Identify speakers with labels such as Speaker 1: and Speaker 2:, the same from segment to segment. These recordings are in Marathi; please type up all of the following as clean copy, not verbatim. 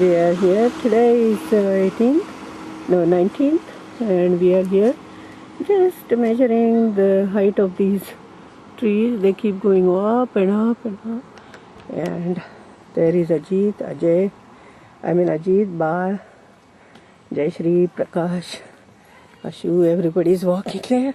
Speaker 1: We are here. Today is 18th, no 19th, and we are here just measuring the height of these trees. They keep going up and up and up. And there is Ajit, Ajit, Bal, Jayashri, Prakash, Ashu. Everybody is walking there.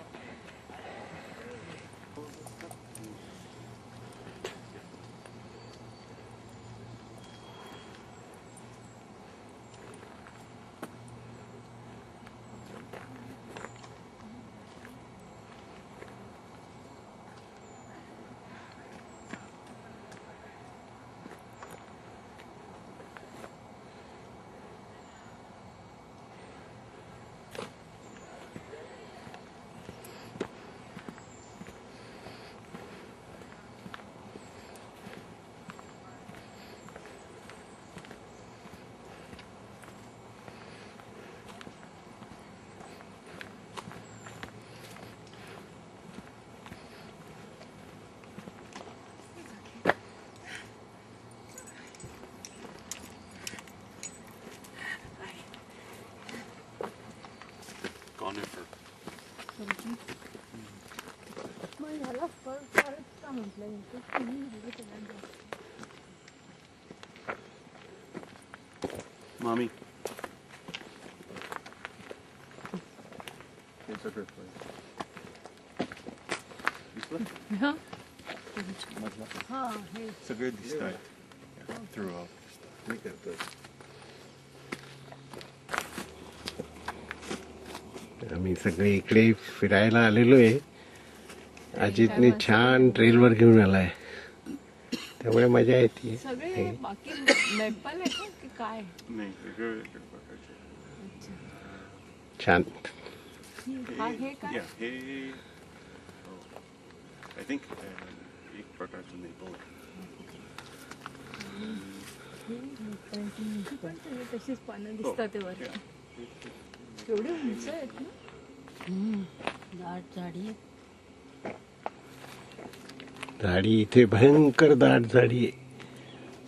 Speaker 2: Mommy. It's a good place. This one?
Speaker 1: Yeah.
Speaker 2: सगळे दिसत आहेत थ्रू आउट. मी करतो. आम्ही सगळे इकडे फिरायला आलेलो आहे. अजितने छान ट्रेलवर घेऊन आलाय, त्यामुळे मजा येते.
Speaker 3: सगळे बाकी मेपल आहे का की काय?
Speaker 2: नाही वेगळे प्रकारचे.
Speaker 3: हा
Speaker 2: छान.
Speaker 3: हे काय?
Speaker 2: हे आय थिंक एक प्रकारचं मेपल.
Speaker 3: तशीच पानं दिसतात ते वर. एवढे उंच आहेत ना. दाट झाडी
Speaker 4: झाडी इथे भयंकर दाट झाडी आहे.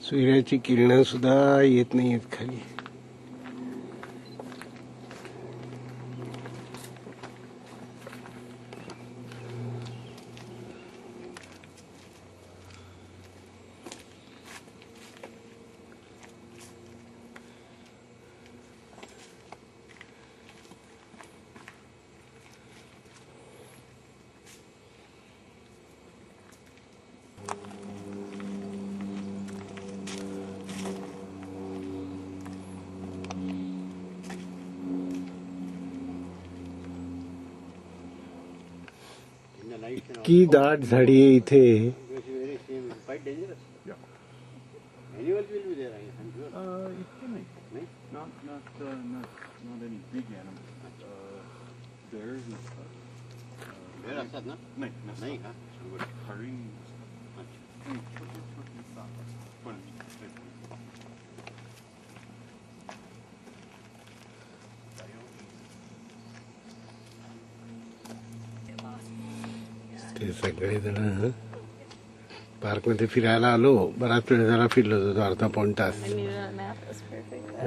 Speaker 4: सूर्याची किरणं सुद्धा येत नाही आहेत खाली. इतकी दाट झाडी आहे इथे. ते सगळेजण पार्कमध्ये फिरायला आलो. बराच वेळ जरा फिरलो होतो, अर्धा पाऊण तास.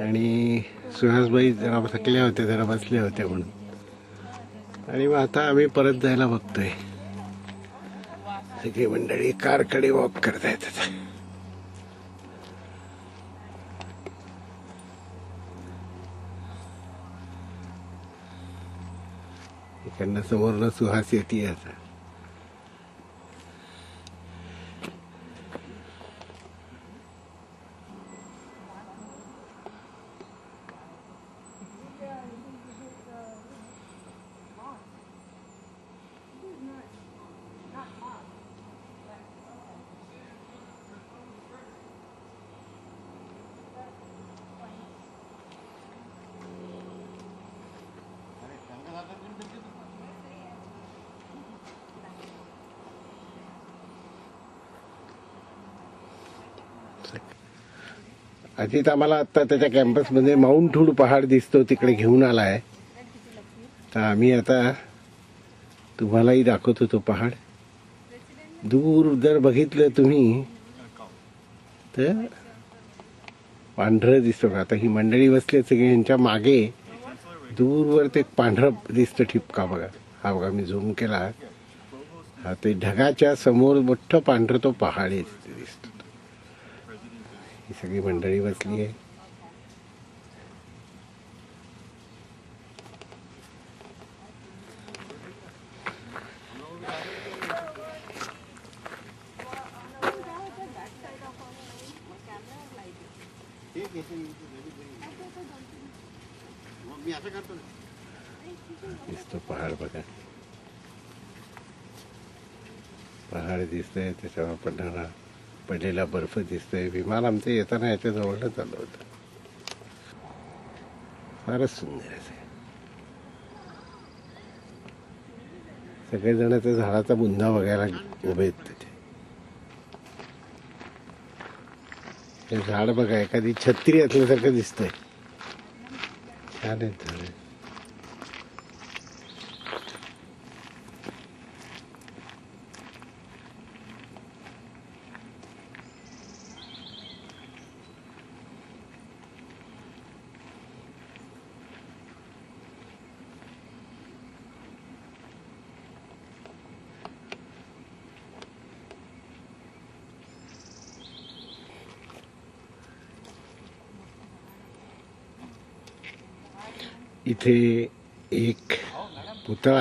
Speaker 4: आणि सुहासबाई जरा थकल्या होत्या, जरा बसल्या होत्या म्हणून. आणि मग आता आम्ही परत जायला बघतोय. सगळी मंडळी कारकडे वॉक करता येतात. इकडनं समोरनं सुहास येते आता. अजित आम्हाला आता त्याच्या कॅम्पसमध्ये माउंट हुड पहाड दिसतो, तिकडे घेऊन आलाय. तर आम्ही आता तुम्हालाही दाखवतो तो पहाड. दूर जर बघितलं तुम्ही तर पांढरं दिसतो का. आता ही मंडळी बसली सगळी, यांच्या मागे दूरवर ते पांढरं दिसतं ठिपका बघा. हा बघा मी झूम केला, हा ते ढगाच्या समोर मोठं पांढरं तो पहाड दिसतो. ही सगळी मंडळी बसली आहे. दिसतो पहाड बघा, पहाड दिसतंय, त्याच्यावर पडलेला बर्फ दिसतोय. विमान आमचं येताना याच्या जवळनं चालू होतं. फारच सुंदर आहे. सगळेजण त्या झाडाचा बुंदा बघायला उभे आहेत तिथे. हे झाड बघा, एखादी छत्री असल्यासारखं दिसतंय. छान आहे झाड. इथे एक पुतळा